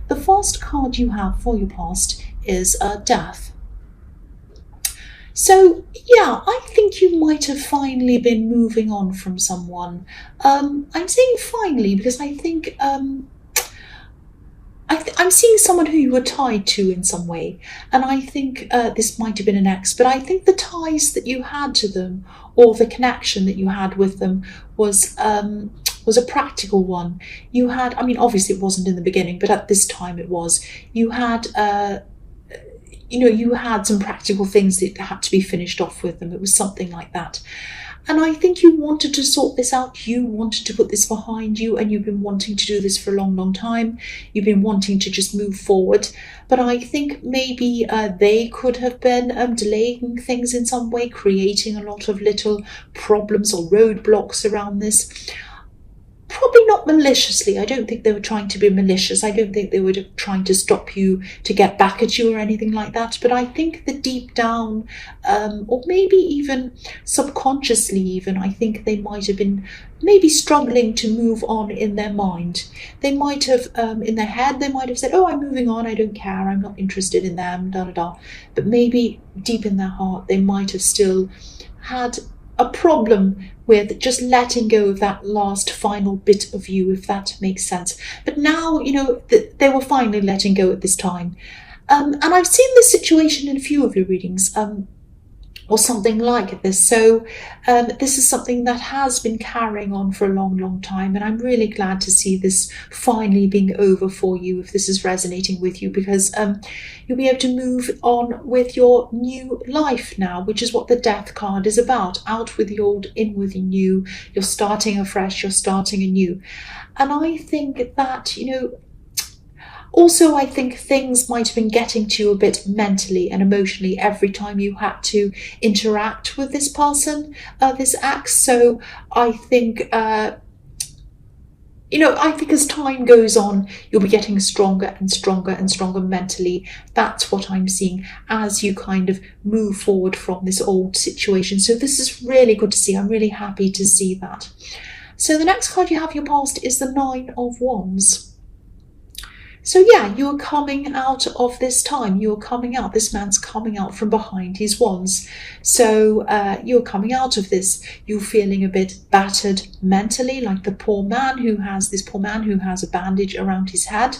the first card you have for your past is death. So, yeah, I think you might have finally been moving on from someone. I'm saying finally because I think I'm seeing someone who you were tied to in some way. And I think this might have been an ex, but I think the ties that you had to them, or the connection that you had with them, was a practical one. You had, I mean, obviously it wasn't in the beginning, but at this time it was. You had you had some practical things that had to be finished off with them. It was something like that. And I think you wanted to sort this out. You wanted to put this behind you, and you've been wanting to do this for a long, long time. You've been wanting to just move forward. But I think maybe they could have been delaying things in some way, creating a lot of little problems or roadblocks around this. Probably not maliciously. I don't think they were trying to be malicious. I don't think they were trying to stop you, to get back at you or anything like that. But I think that deep down, or maybe even subconsciously even, I think they might have been maybe struggling to move on in their mind. They might have, in their head, they might have said, oh, I'm moving on, I don't care, I'm not interested in them, da da da. But maybe deep in their heart, they might have still had a problem with just letting go of that last final bit of you, if that makes sense. But now, they were finally letting go at this time. And I've seen this situation in a few of your readings, or something like this. So this is something that has been carrying on for a long, long time. And I'm really glad to see this finally being over for you, if this is resonating with you, because you'll be able to move on with your new life now, which is what the Death card is about. Out with the old, in with the new. You're starting afresh, you're starting anew. And I think that, also, I think things might have been getting to you a bit mentally and emotionally every time you had to interact with this person, this ex. So I think, I think as time goes on, you'll be getting stronger and stronger and stronger mentally. That's what I'm seeing as you kind of move forward from this old situation. So this is really good to see. I'm really happy to see that. So the next card you have your past is the Nine of Wands. So yeah, you're coming out of this time. You're coming out. This man's coming out from behind his wands. So you're coming out of this. You're feeling a bit battered mentally, like the poor man who has a bandage around his head.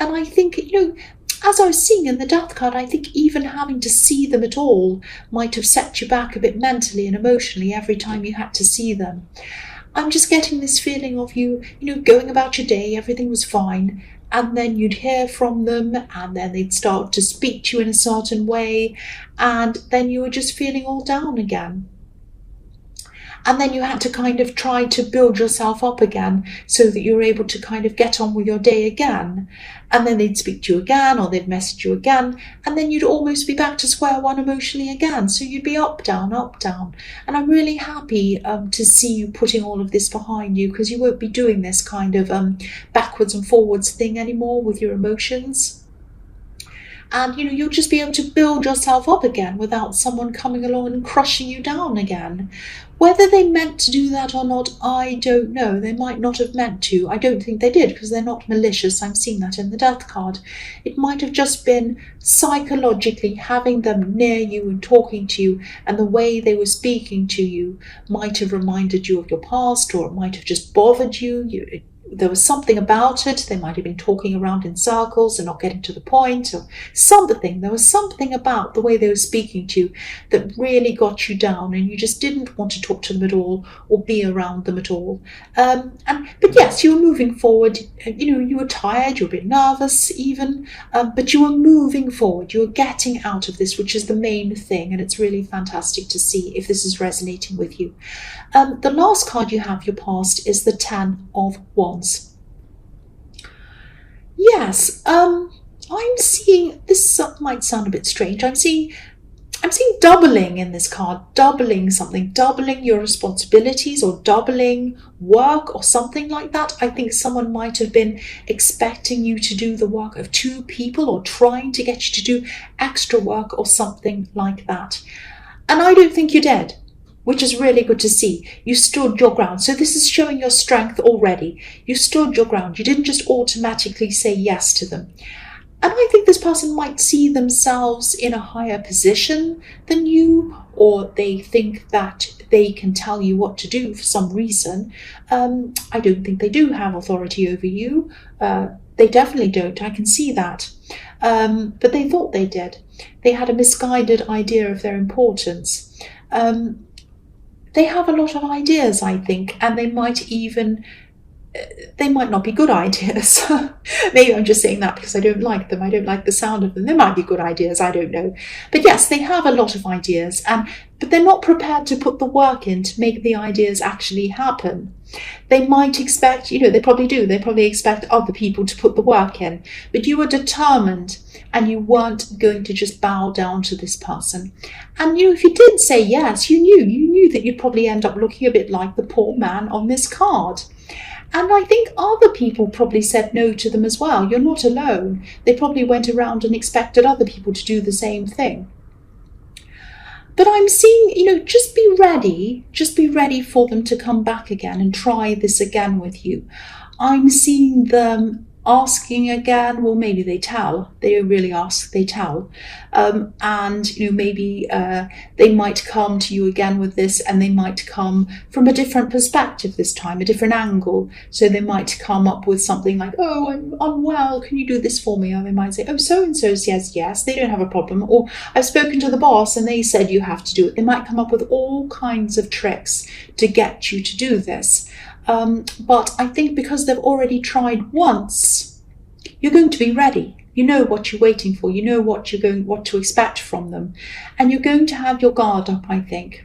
And I think, as I was seeing in the Death card, I think even having to see them at all might have set you back a bit mentally and emotionally every time you had to see them. I'm just getting this feeling of you, going about your day, everything was fine. And then you'd hear from them, and then they'd start to speak to you in a certain way, and then you were just feeling all down again. And then you had to kind of try to build yourself up again so that you were able to kind of get on with your day again. And then they'd speak to you again, or they'd message you again, and then you'd almost be back to square one emotionally again. So you'd be up, down, up, down. And I'm really happy to see you putting all of this behind you, because you won't be doing this kind of backwards and forwards thing anymore with your emotions. And, you'll just be able to build yourself up again without someone coming along and crushing you down again. Whether they meant to do that or not, I don't know. They might not have meant to. I don't think they did, because they're not malicious. I'm seeing that in the Death card. It might have just been psychologically having them near you and talking to you, and the way they were speaking to you might have reminded you of your past, or it might have just bothered you. There was something about it. They might have been talking around in circles and not getting to the point, or something. There was something about the way they were speaking to you that really got you down, and you just didn't want to talk to them at all or be around them at all. But yes, you were moving forward. You were tired, you were a bit nervous even, but you were moving forward. You were getting out of this, which is the main thing, and it's really fantastic to see if this is resonating with you. The last card you have your past is the Ten of Wands. Yes, I'm seeing, this might sound a bit strange, I'm seeing doubling in this card, doubling something, doubling your responsibilities, or doubling work or something like that. I think someone might have been expecting you to do the work of two people, or trying to get you to do extra work or something like that. And I don't think you did. which is really good to see. You stood your ground. So this is showing your strength already. You stood your ground. You didn't just automatically say yes to them. And I think this person might see themselves in a higher position than you, or they think that they can tell you what to do for some reason. I don't think they do have authority over you. They definitely don't. I can see that. But they thought they did. They had a misguided idea of their importance. They have a lot of ideas, I think, and they might not be good ideas. Maybe I'm just saying that because I don't like them. I don't like the sound of them. They might be good ideas, I don't know. But yes, they have a lot of ideas, but they're not prepared to put the work in to make the ideas actually happen. They might expect, they probably do, they probably expect other people to put the work in, but you were determined and you weren't going to just bow down to this person. And if you did say yes, you knew that you'd probably end up looking a bit like the poor man on this card. And I think other people probably said no to them as well. You're not alone. They probably went around and expected other people to do the same thing. But I'm seeing, just be ready. Just be ready for them to come back again and try this again with you. I'm seeing them asking again. Well, maybe they tell. They don't really ask, they tell. And maybe they might come to you again with this, and they might come from a different perspective this time, a different angle. So they might come up with something like, oh, I'm unwell, can you do this for me? Or they might say, oh, so-and-so says yes, they don't have a problem. Or I've spoken to the boss and they said you have to do it. They might come up with all kinds of tricks to get you to do this. But I think because they've already tried once, you're going to be ready. You know what you're waiting for. You know what to expect from them. And you're going to have your guard up, I think.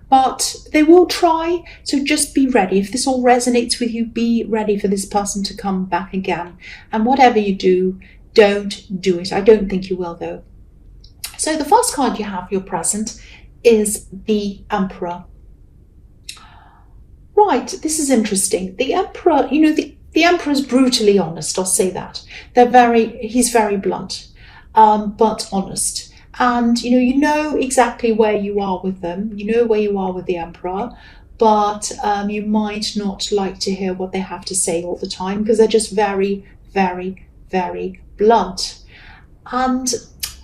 But they will try, so just be ready. If this all resonates with you, be ready for this person to come back again. And whatever you do, don't do it. I don't think you will, though. So the first card you have, your present, is the Emperor. Right, this is interesting. The Emperor, the Emperor is brutally honest, I'll say that. He's very blunt, but honest. And, you know exactly where you are with them. You know where you are with the Emperor, but you might not like to hear what they have to say all the time because they're just very, very, very blunt. And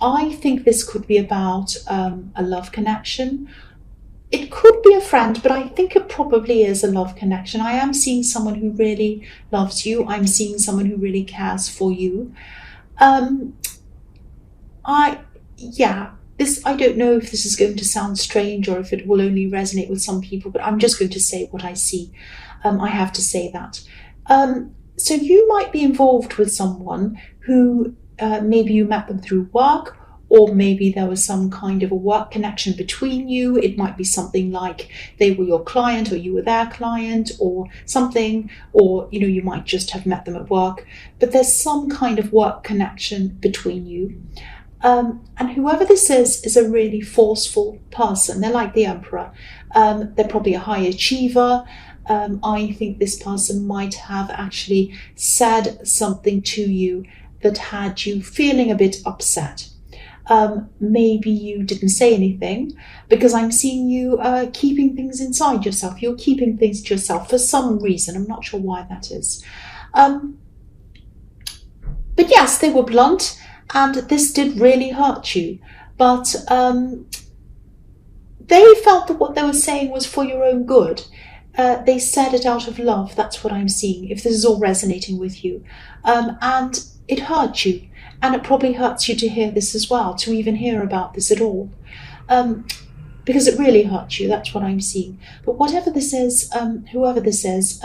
I think this could be about a love connection. It could be a friend, but I think it probably is a love connection. I am seeing someone who really loves you. I'm seeing someone who really cares for you. I don't know if this is going to sound strange or if it will only resonate with some people, but I'm just going to say what I see. I have to say that. So you might be involved with someone who maybe you met them through work, or maybe there was some kind of a work connection between you. It might be something like they were your client or you were their client or something, or, you might just have met them at work. But there's some kind of work connection between you. And whoever this is a really forceful person. They're like the Emperor. They're probably a high achiever. I think this person might have actually said something to you that had you feeling a bit upset. Maybe you didn't say anything because I'm seeing you keeping things inside yourself. You're keeping things to yourself for some reason. I'm not sure why that is. But yes, they were blunt and this did really hurt you. But they felt that what they were saying was for your own good. They said it out of love. That's what I'm seeing, if this is all resonating with you. And it hurt you. And it probably hurts you to hear this as well, to even hear about this at all. Because it really hurts you, that's what I'm seeing. But whatever this is, whoever this is,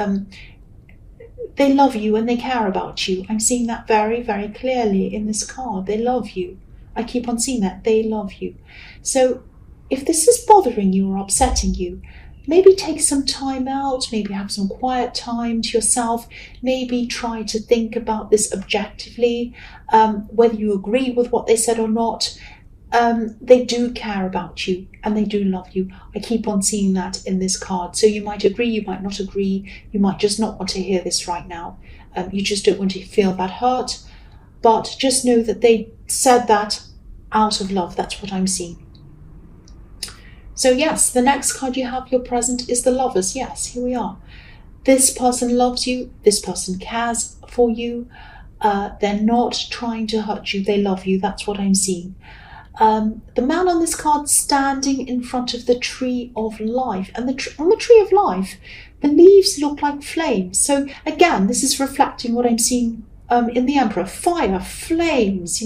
they love you and they care about you. I'm seeing that very, very clearly in this card. They love you. I keep on seeing that. They love you. So if this is bothering you or upsetting you, maybe take some time out, maybe have some quiet time to yourself, maybe try to think about this objectively, whether you agree with what they said or not. They do care about you and they do love you. I keep on seeing that in this card. So you might agree, you might not agree, you might just not want to hear this right now. You just don't want to feel that hurt, but just know that they said that out of love. That's what I'm seeing. So yes, the next card you have, your present, is the Lovers. Yes, here we are. This person loves you. This person cares for you. They're not trying to hurt you. They love you. That's what I'm seeing. The man on this card standing in front of the tree of life. And on the tree of life, the leaves look like flames. So again, this is reflecting what I'm seeing in the Emperor. Fire, flames,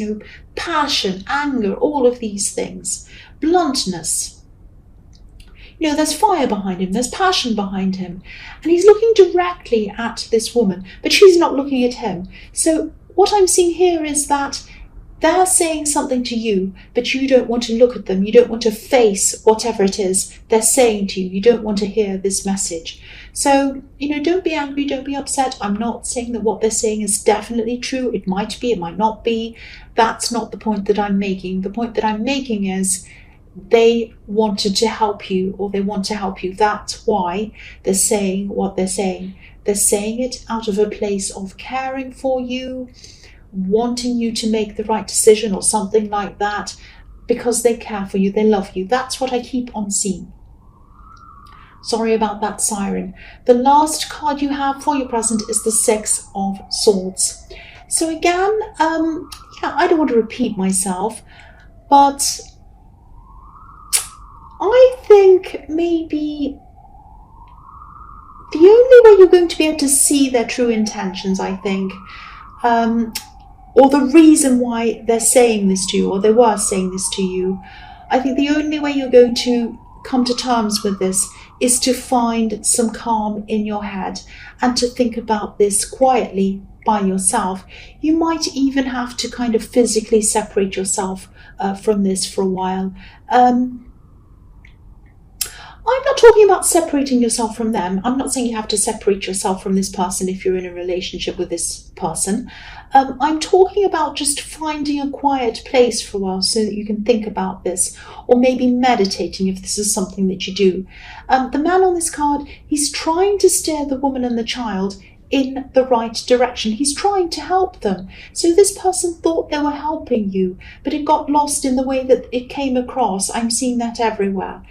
passion, anger, all of these things. Bluntness. There's fire behind him, there's passion behind him. And he's looking directly at this woman, but she's not looking at him. So what I'm seeing here is that they're saying something to you, but you don't want to look at them. You don't want to face whatever it is they're saying to you. You don't want to hear this message. So, don't be angry, don't be upset. I'm not saying that what they're saying is definitely true. It might be, it might not be. That's not the point that I'm making. The point that I'm making is they wanted to help you, or they want to help you. That's why they're saying what they're saying. They're saying it out of a place of caring for you, wanting you to make the right decision or something like that, because they care for you, they love you. That's what I keep on seeing. Sorry about that siren. The last card you have for your present is the Six of Swords. So again, I don't want to repeat myself, but I think maybe the only way you're going to be able to see their true intentions, I think, or the reason why they're saying this to you, or they were saying this to you, I think the only way you're going to come to terms with this is to find some calm in your head and to think about this quietly by yourself. You might even have to kind of physically separate yourself from this for a while. I'm not talking about separating yourself from them. I'm not saying you have to separate yourself from this person if you're in a relationship with this person. I'm talking about just finding a quiet place for a while so that you can think about this, or maybe meditating if this is something that you do. The man on this card, he's trying to steer the woman and the child in the right direction. He's trying to help them. So this person thought they were helping you, but it got lost in the way that it came across. I'm seeing that everywhere.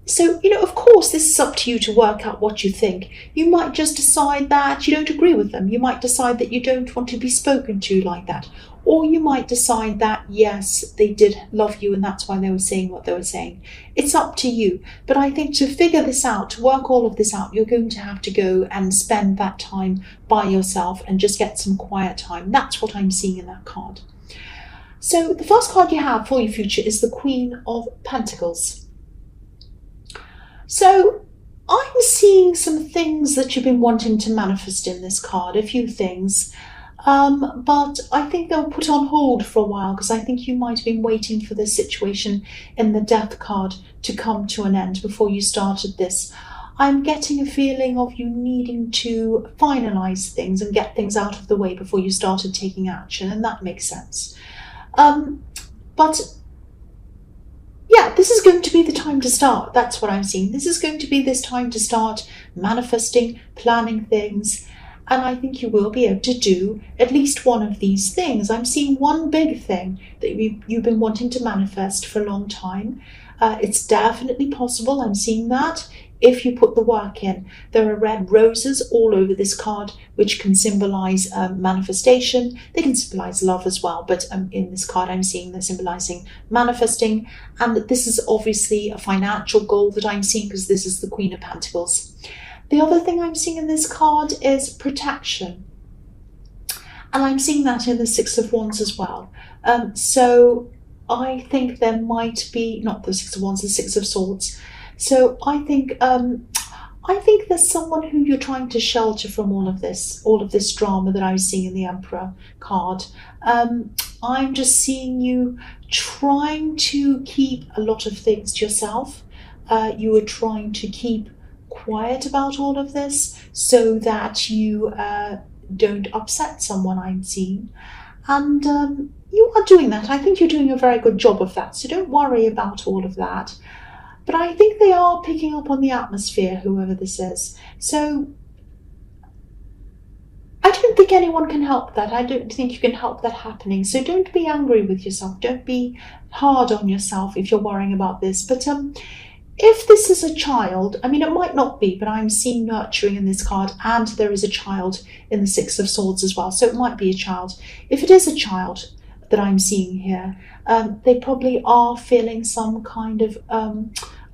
So, of course, this is up to you to work out what you think. You might just decide that you don't agree with them. You might decide that you don't want to be spoken to like that. Or you might decide that, yes, they did love you and that's why they were saying what they were saying. It's up to you. But I think to figure this out, to work all of this out, you're going to have to go and spend that time by yourself and just get some quiet time. That's what I'm seeing in that card. So the first card you have for your future is the Queen of Pentacles. So I'm seeing some things that you've been wanting to manifest in this card, a few things, but I think they'll put on hold for a while because I think you might have been waiting for this situation in the Death card to come to an end before you started this. I'm getting a feeling of you needing to finalize things and get things out of the way before you started taking action, and that makes sense. But yeah, this is going to be the time to start. That's what I'm seeing. This is going to be this time to start manifesting, planning things. And I think you will be able to do at least one of these things. I'm seeing one big thing that you've been wanting to manifest for a long time. It's definitely possible. I'm seeing that if you put the work in. There are red roses all over this card, which can symbolize manifestation. They can symbolize love as well, but in this card I'm seeing they're symbolizing manifesting. And this is obviously a financial goal that I'm seeing because this is the Queen of Pentacles. The other thing I'm seeing in this card is protection. And I'm seeing that in the Six of Wands as well. So I think there might be, not the Six of Wands, the Six of Swords. So I think there's someone who you're trying to shelter from all of this drama that I was seeing in the Emperor card. I'm just seeing you trying to keep a lot of things to yourself. You were trying to keep quiet about all of this so that you don't upset someone, I'm seeing. And you are doing that. I think you're doing a very good job of that. So don't worry about all of that. But I think they are picking up on the atmosphere, whoever this is. So I don't think anyone can help that. I don't think you can help that happening. So don't be angry with yourself. Don't be hard on yourself if you're worrying about this. But If this is a child, I mean, it might not be, but I'm seeing nurturing in this card, and there is a child in the Six of Swords as well, so it might be a child. If it is a child that I'm seeing here, they probably are feeling some kind of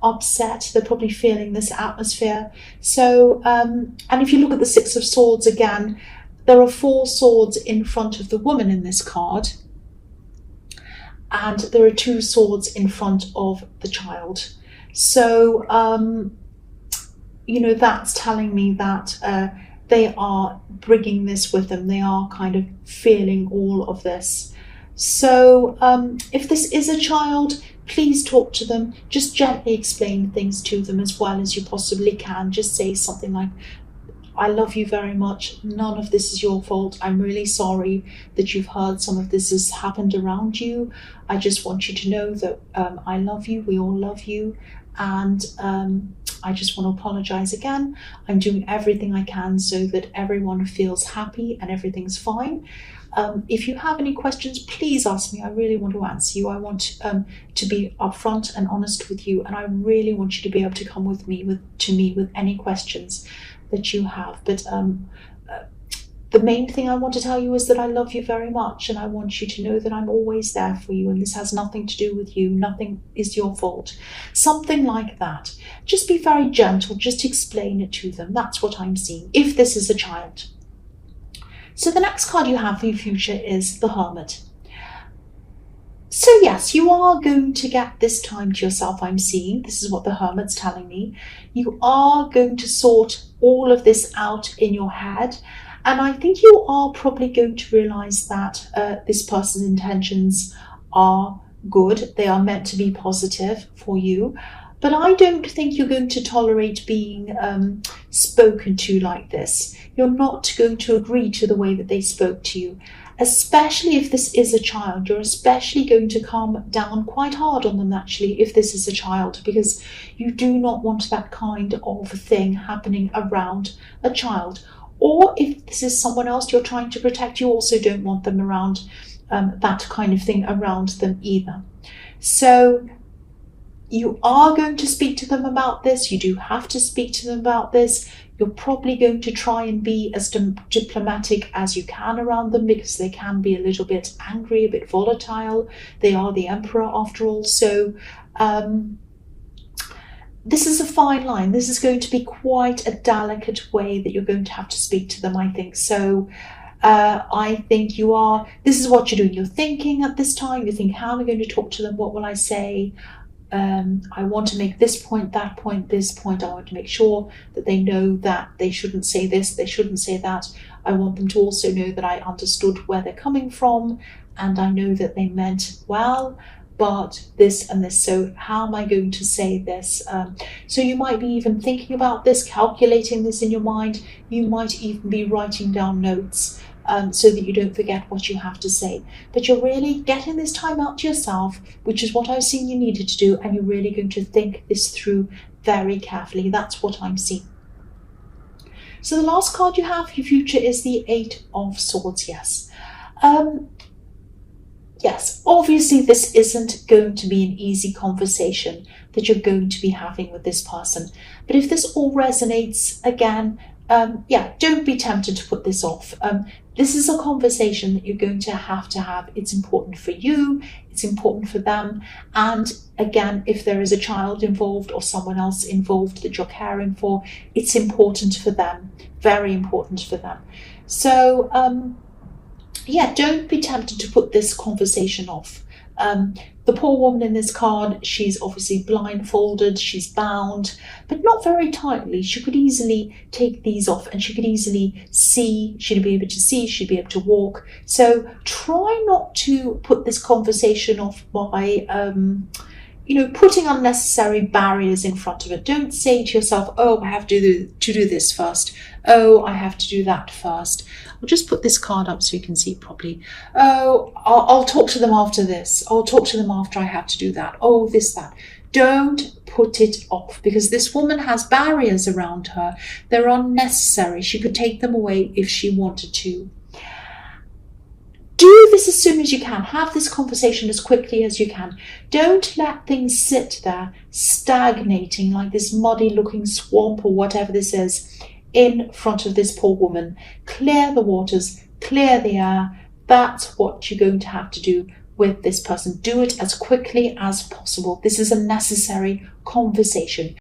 upset. They're probably feeling this atmosphere. So, and if you look at the Six of Swords again, there are 4 swords in front of the woman in this card, and there are 2 swords in front of the child. So, you know, that's telling me that they are bringing this with them. They are kind of feeling all of this. So if this is a child, please talk to them. Just gently explain things to them as well as you possibly can. Just say something like, I love you very much. None of this is your fault. I'm really sorry that you've heard some of this has happened around you. I just want you to know that I love you. We all love you. And I just want to apologize again. I'm doing everything I can so that everyone feels happy and everything's fine. If you have any questions, please ask me. I really want to answer you. I want to be upfront and honest with you, and I really want you to be able to come to me with any questions that you have. But the main thing I want to tell you is that I love you very much, and I want you to know that I'm always there for you, and this has nothing to do with you. Nothing is your fault. Something like that. Just be very gentle. Just explain it to them. That's what I'm seeing, if this is a child. So the next card you have for your future is the Hermit. So yes, you are going to get this time to yourself, I'm seeing. This is what the Hermit's telling me. You are going to sort all of this out in your head. And I think you are probably going to realize that this person's intentions are good. They are meant to be positive for you. But I don't think you're going to tolerate being spoken to like this. You're not going to agree to the way that they spoke to you. Especially if this is a child, you're especially going to come down quite hard on them, actually, if this is a child, because you do not want that kind of thing happening around a child. Or if this is someone else you're trying to protect, you also don't want them around that kind of thing around them either. So you are going to speak to them about this. You do have to speak to them about this. You're probably going to try and be as diplomatic as you can around them, because they can be a little bit angry, a bit volatile. They are the Emperor after all. So this is a fine line. This is going to be quite a delicate way that you're going to have to speak to them, I think. So I think this is what you're doing. You're thinking at this time. You think, how am I going to talk to them? What will I say? I want to make this point, that point, this point. I want to make sure that they know that they shouldn't say this, they shouldn't say that. I want them to also know that I understood where they're coming from, and I know that they meant well, but this and this. So how am I going to say this? So you might be even thinking about this, calculating this in your mind. You might even be writing down notes so that you don't forget what you have to say. But you're really getting this time out to yourself, which is what I've seen you needed to do, and you're really going to think this through very carefully. That's what I'm seeing. So the last card you have for your future is the Eight of Swords, yes. Yes, obviously this isn't going to be an easy conversation that you're going to be having with this person. But if this all resonates, again, don't be tempted to put this off. This is a conversation that you're going to have. It's important for you, it's important for them. And again, if there is a child involved or someone else involved that you're caring for, it's important for them, very important for them. So, don't be tempted to put this conversation off. The poor woman in this card, she's obviously blindfolded, she's bound, but not very tightly. She could easily take these off, and she could easily see, she'd be able to see, she'd be able to walk. So try not to put this conversation off by putting unnecessary barriers in front of it. Don't say to yourself, oh, I have to do this first. Oh, I have to do that first. I'll just put this card up so you can see it properly. Oh, I'll talk to them after this. I'll talk to them after I have to do that. Oh, this, that. Don't put it off, because this woman has barriers around her. They're unnecessary. She could take them away if she wanted to. Do this as soon as you can. Have this conversation as quickly as you can. Don't let things sit there stagnating like this muddy looking swamp or whatever this is in front of this poor woman. Clear the waters, clear the air. That's what you're going to have to do with this person. Do it as quickly as possible. This is a necessary conversation.